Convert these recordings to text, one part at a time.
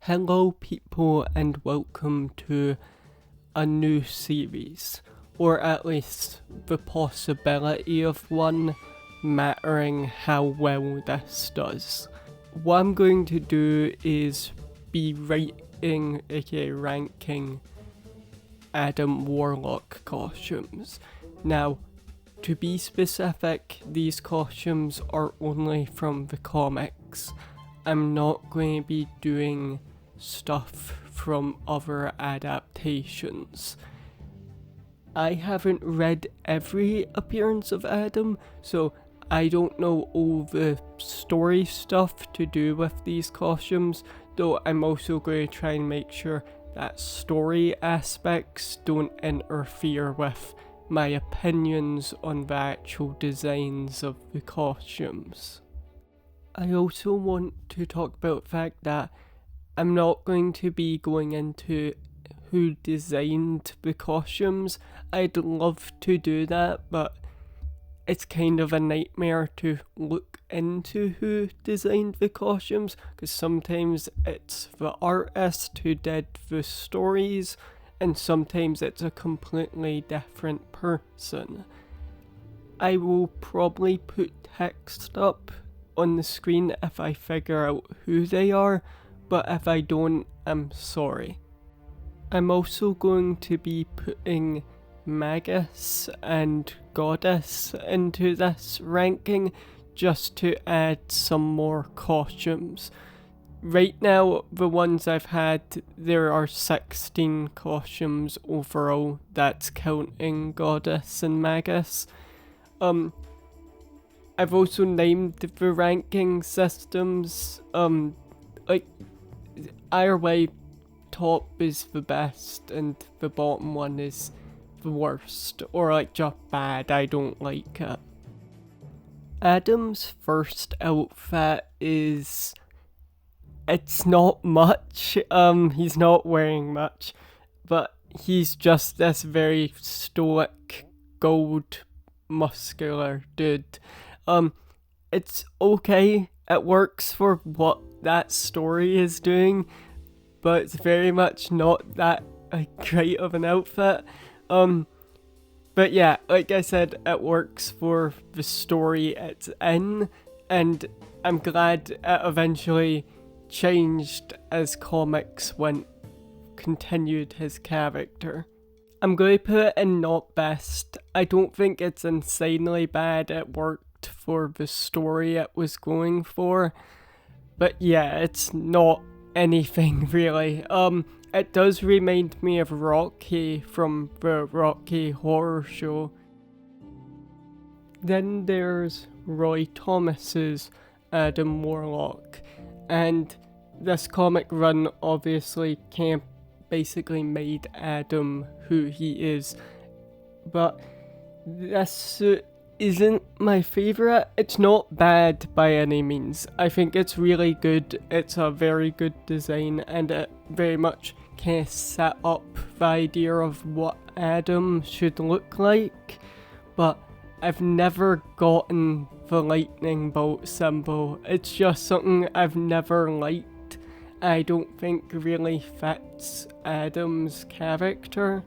Hello people and welcome to a new series, or at least the possibility of one, mattering how well this does. What I'm going to do is be rating, aka ranking, Adam Warlock costumes. Now, to be specific, these costumes are only from the comics. I'm not going to be doing stuff from other adaptations. I haven't read every appearance of Adam, so I don't know all the story stuff to do with these costumes, though I'm also going to try and make sure that story aspects don't interfere with my opinions on the actual designs of the costumes. I also want to talk about the fact that I'm not going to be going into who designed the costumes. I'd love to do that, but it's kind of a nightmare to look into who designed the costumes, because sometimes it's the artist who did the stories, and sometimes it's a completely different person. I will probably put text up on the screen if I figure out who they are, but if I don't, I'm sorry. I'm also going to be putting Magus and Goddess into this ranking just to add some more costumes. Right now, the ones I've had, there are 16 costumes overall, that's counting Goddess and Magus. I've also named the ranking systems, either way, top is the best and the bottom one is the worst, or just bad, I don't like it. Adam's first outfit is, it's not much, he's not wearing much, but he's just this very stoic, gold, muscular dude. It's okay, it works for what that story is doing, but it's very much not that great of an outfit. But yeah, like I said, it works for the story it's in, and I'm glad it eventually changed as comics continued his character. I'm going to put it in not best. I don't think it's insanely bad, it worked for the story it was going for, but yeah, it's not anything really. It does remind me of Rocky from the Rocky Horror Show. Then there's Roy Thomas's Adam Warlock, and this comic run obviously basically made Adam who he is, but this suit isn't my favourite. It's not bad by any means. I think it's really good. It's a very good design, and it very much kind of set up the idea of what Adam should look like, but I've never gotten the lightning bolt symbol. It's just something I've never liked. I don't think really fits Adam's character.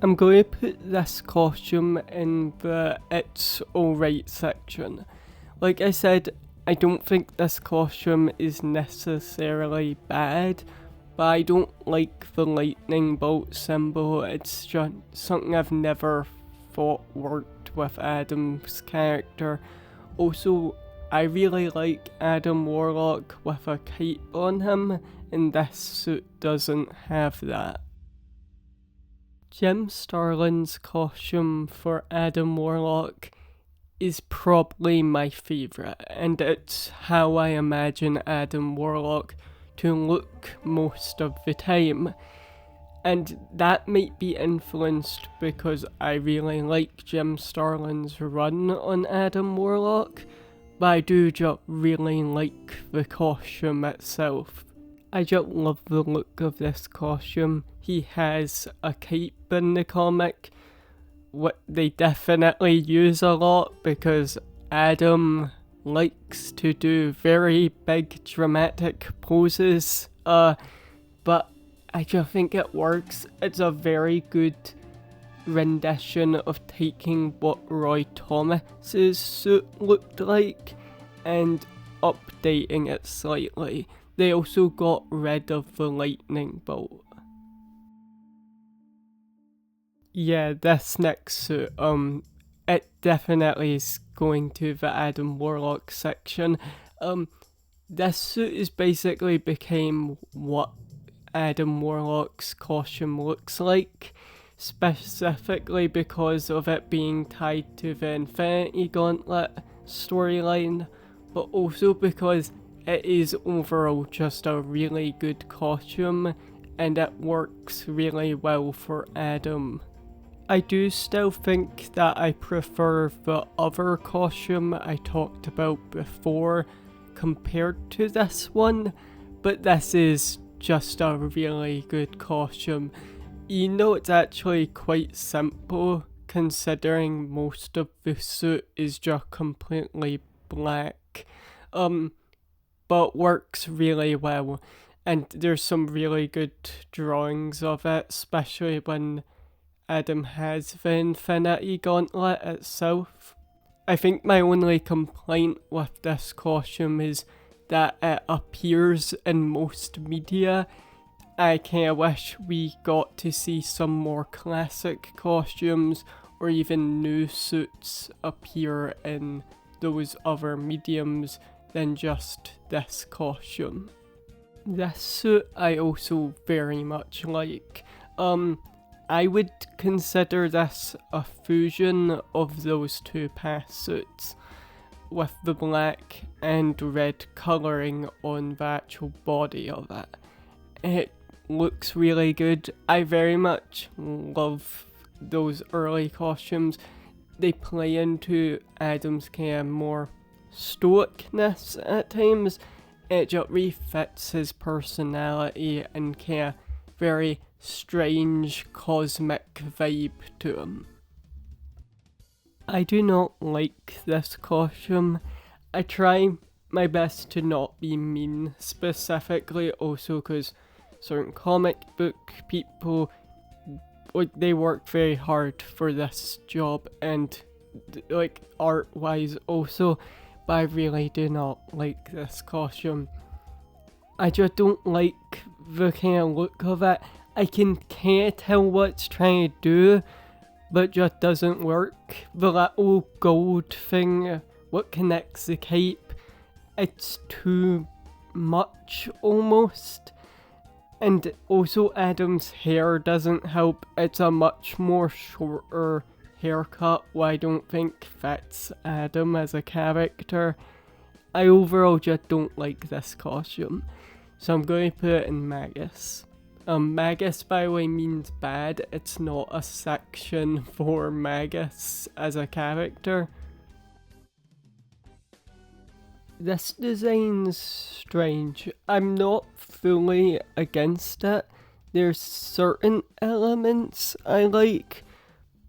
I'm going to put this costume in the it's alright section. Like I said, I don't think this costume is necessarily bad, but I don't like the lightning bolt symbol. It's just something I've never thought worked with Adam's character. Also, I really like Adam Warlock with a cape on him, and this suit doesn't have that. Jim Starlin's costume for Adam Warlock is probably my favourite, and it's how I imagine Adam Warlock to look most of the time. And that might be influenced because I really like Jim Starlin's run on Adam Warlock, but I do just really like the costume itself. I just love the look of this costume. He has a cape in the comic, what they definitely use a lot because Adam likes to do very big dramatic poses. but I just think it works. It's a very good rendition of taking what Roy Thomas's suit looked like and updating it slightly. They also got rid of the lightning bolt. Yeah, this next suit, it definitely is going to the Adam Warlock section. This suit is basically became what Adam Warlock's costume looks like, specifically because of it being tied to the Infinity Gauntlet storyline, but also because it is overall just a really good costume and it works really well for Adam. I do still think that I prefer the other costume I talked about before compared to this one, but this is just a really good costume. You know, it's actually quite simple considering most of the suit is just completely black, but works really well, and there's some really good drawings of it, especially when Adam has the Infinity Gauntlet itself. I think my only complaint with this costume is that it appears in most media. I kinda wish we got to see some more classic costumes or even new suits appear in those other mediums than just this costume. This suit I also very much like. I would consider this a fusion of those two past suits, with the black and red colouring on the actual body of it. It looks really good. I very much love those early costumes. They play into Adam's kind of more stoicness at times. It just really fits his personality and kind of very strange cosmic vibe to him. I do not like this costume. I try my best to not be mean, specifically also because certain comic book people, like, they work very hard for this job and like art wise also, but I really do not like this costume. I just don't like the kind of look of it. I can kind of tell what it's trying to do, but just doesn't work. The little gold thing, what connects the cape, it's too much almost. And also Adam's hair doesn't help. It's a much more shorter haircut, what I don't think fits Adam as a character. I overall just don't like this costume, so I'm going to put it in Magus. Magus, by the way, means bad. It's not a section for Magus as a character. This design's strange. I'm not fully against it. There's certain elements I like,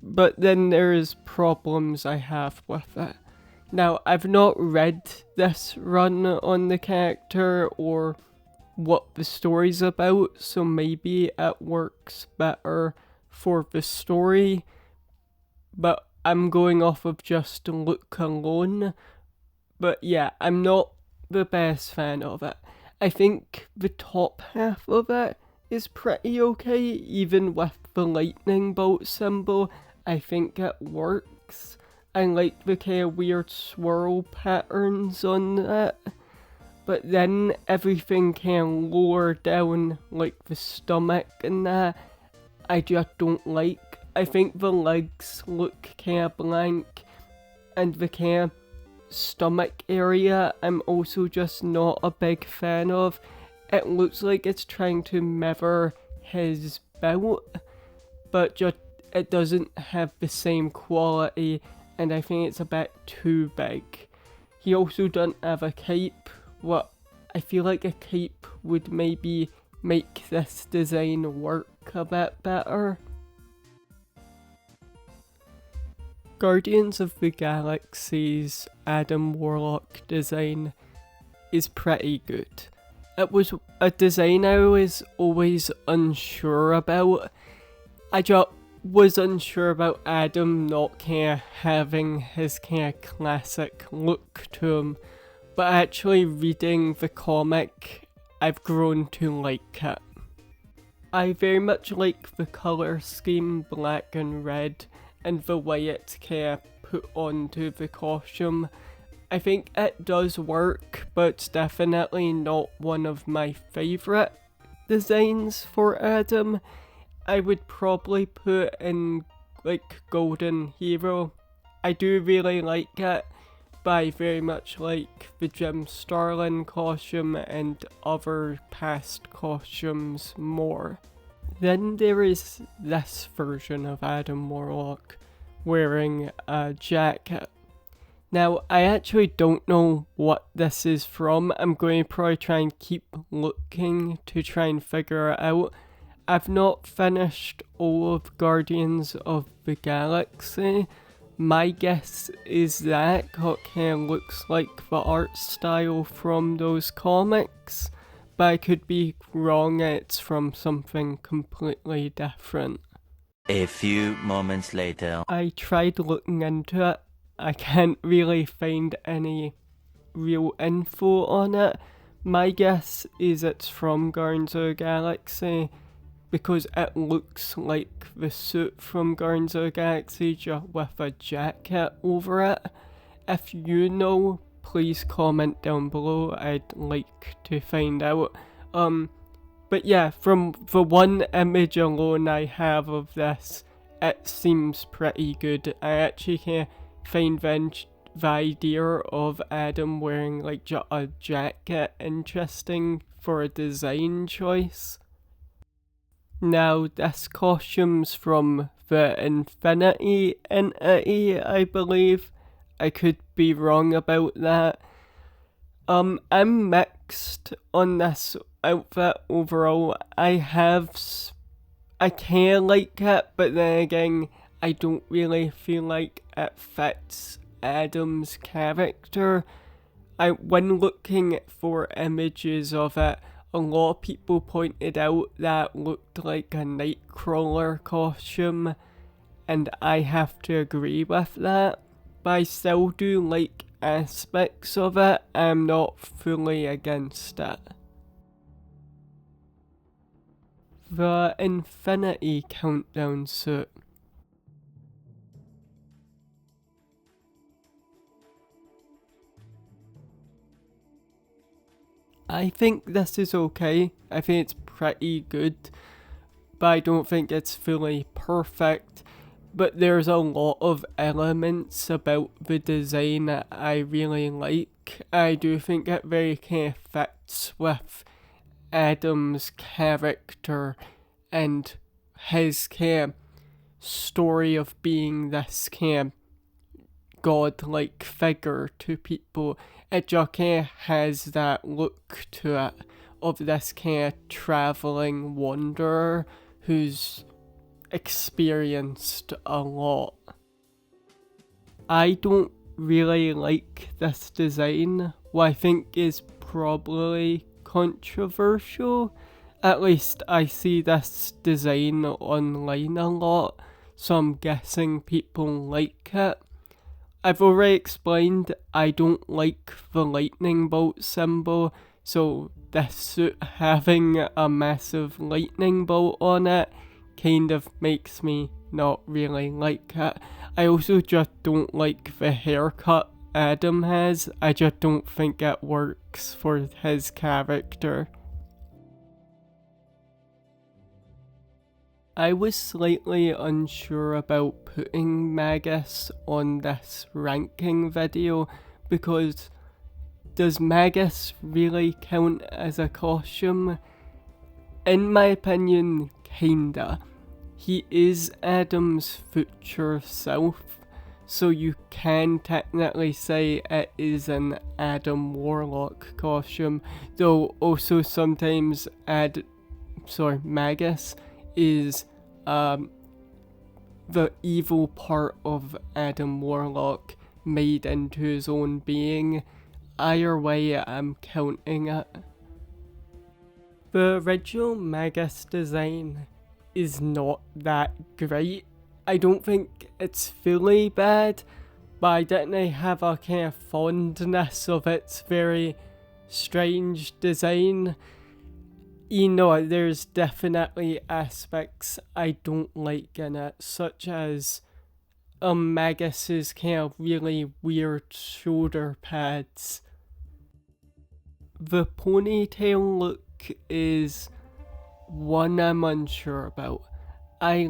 but then there's problems I have with it. Now, I've not read this run on the character or what the story's about, so maybe it works better for the story, but I'm going off of just look alone. But yeah, I'm not the best fan of it. I think the top half of it is pretty okay, even with the lightning bolt symbol. I think it works. I like the kind of weird swirl patterns on it. But then everything kind of lower down, like the stomach and that, I just don't like. I think the legs look kind of blank, and the kind of stomach area I'm also just not a big fan of. It looks like it's trying to mirror his build, but just it doesn't have the same quality, and I think it's a bit too big. He also doesn't have a cape. What I feel like a cape would maybe make this design work a bit better. Guardians of the Galaxy's Adam Warlock design is pretty good. It was a design I was always unsure about. I just was unsure about Adam not having his classic look to him, but actually reading the comic, I've grown to like it. I very much like the colour scheme, black and red, and the way it's put onto the costume. I think it does work, but it's definitely not one of my favourite designs for Adam. I would probably put in Golden Hero. I do really like it, but I very much like the Jim Starlin costume and other past costumes more. Then there is this version of Adam Warlock wearing a jacket. Now, I actually don't know what this is from. I'm going to probably try and keep looking to try and figure it out. I've not finished all of Guardians of the Galaxy. My guess is that kind of looks like the art style from those comics, but I could be wrong, it's from something completely different. A few moments later. I tried looking into it. I can't really find any real info on it. My guess is it's from Guardians of the Galaxy because it looks like the suit from Guardians of the Galaxy just with a jacket over it. If you know, please comment down below. I'd like to find out. But yeah, from the one image alone I have of this, it seems pretty good. I actually can't find the idea of Adam wearing a jacket interesting for a design choice. Now, this costume's from the Infinity Entity, I believe. I could be wrong about that. I'm mixed on this outfit overall. I kinda like it, but then again, I don't really feel like it fits Adam's character. When looking for images of it, a lot of people pointed out that looked like a Nightcrawler costume, and I have to agree with that. But I still do like aspects of it. I'm not fully against it. The Infinity Countdown suit. I think this is okay. I think it's pretty good, but I don't think it's fully perfect. But there's a lot of elements about the design that I really like. I do think it very fits with Adam's character and his story of being this godlike figure to people. It just has that look to it of this travelling wanderer who's experienced a lot. I don't really like this design. What I think is probably controversial. At least I see this design online a lot, so I'm guessing people like it. I've already explained I don't like the lightning bolt symbol, so this suit having a massive lightning bolt on it kind of makes me not really like it. I also just don't like the haircut Adam has. I just don't think it works for his character. I was slightly unsure about putting Magus on this ranking video because does Magus really count as a costume? In my opinion, kinda. He is Adam's future self, so you can technically say it is an Adam Warlock costume, though also sometimes Magus is the evil part of Adam Warlock made into his own being. Either way, I'm counting it. The original Magus design is not that great. I don't think it's fully bad, but I definitely have a kind of fondness of its very strange design. You know, there's definitely aspects I don't like in it, such as Magus's kind of really weird shoulder pads. The ponytail look is one I'm unsure about. I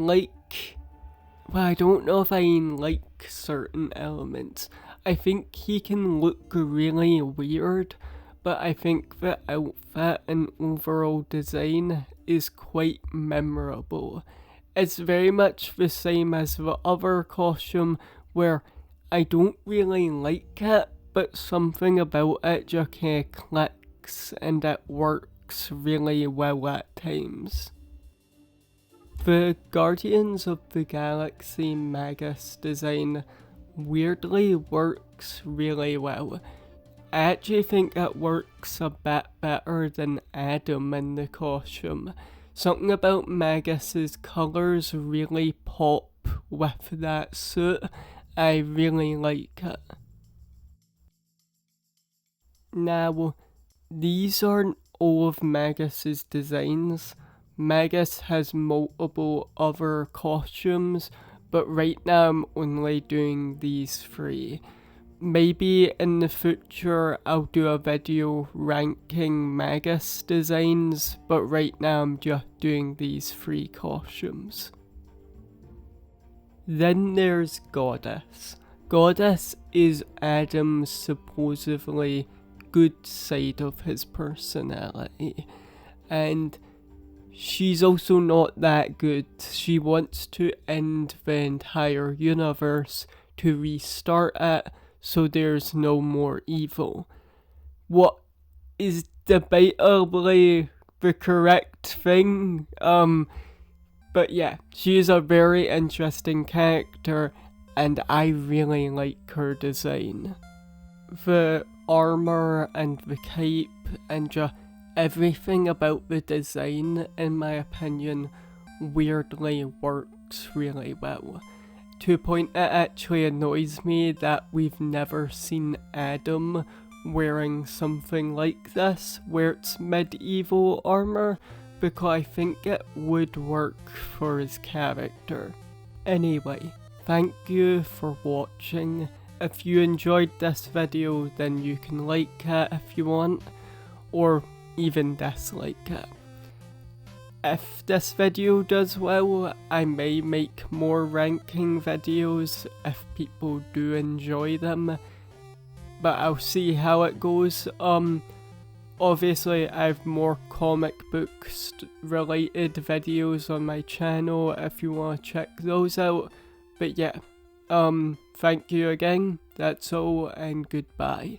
don't know if I like certain elements. I think he can look really weird, but I think the outfit and overall design is quite memorable. It's very much the same as the other costume, where I don't really like it, but something about it just kind of clicks and it works really well at times. The Guardians of the Galaxy Magus design weirdly works really well. I actually think it works a bit better than Adam in the costume. Something about Magus's colours really pop with that suit. I really like it. Now, these aren't all of Magus's designs. Magus has multiple other costumes, but right now I'm only doing these 3. Maybe in the future I'll do a video ranking Magus designs, but right now I'm just doing these 3 costumes. Then there's Goddess. Goddess is Adam's supposedly good side of his personality, and she's also not that good. She wants to end the entire universe to restart it so there's no more evil. What is debatably the correct thing, but yeah, she is a very interesting character and I really like her design. The armor and the cape and just everything about the design, in my opinion, weirdly works really well. To a point it actually annoys me that we've never seen Adam wearing something like this, where it's medieval armor, because I think it would work for his character. Anyway, thank you for watching. If you enjoyed this video, then you can like it if you want, or even dislike it. If this video does well, I may make more ranking videos if people do enjoy them, but I'll see how it goes. Obviously I have more comic books related videos on my channel if you want to check those out, but yeah, thank you again, that's all, and goodbye.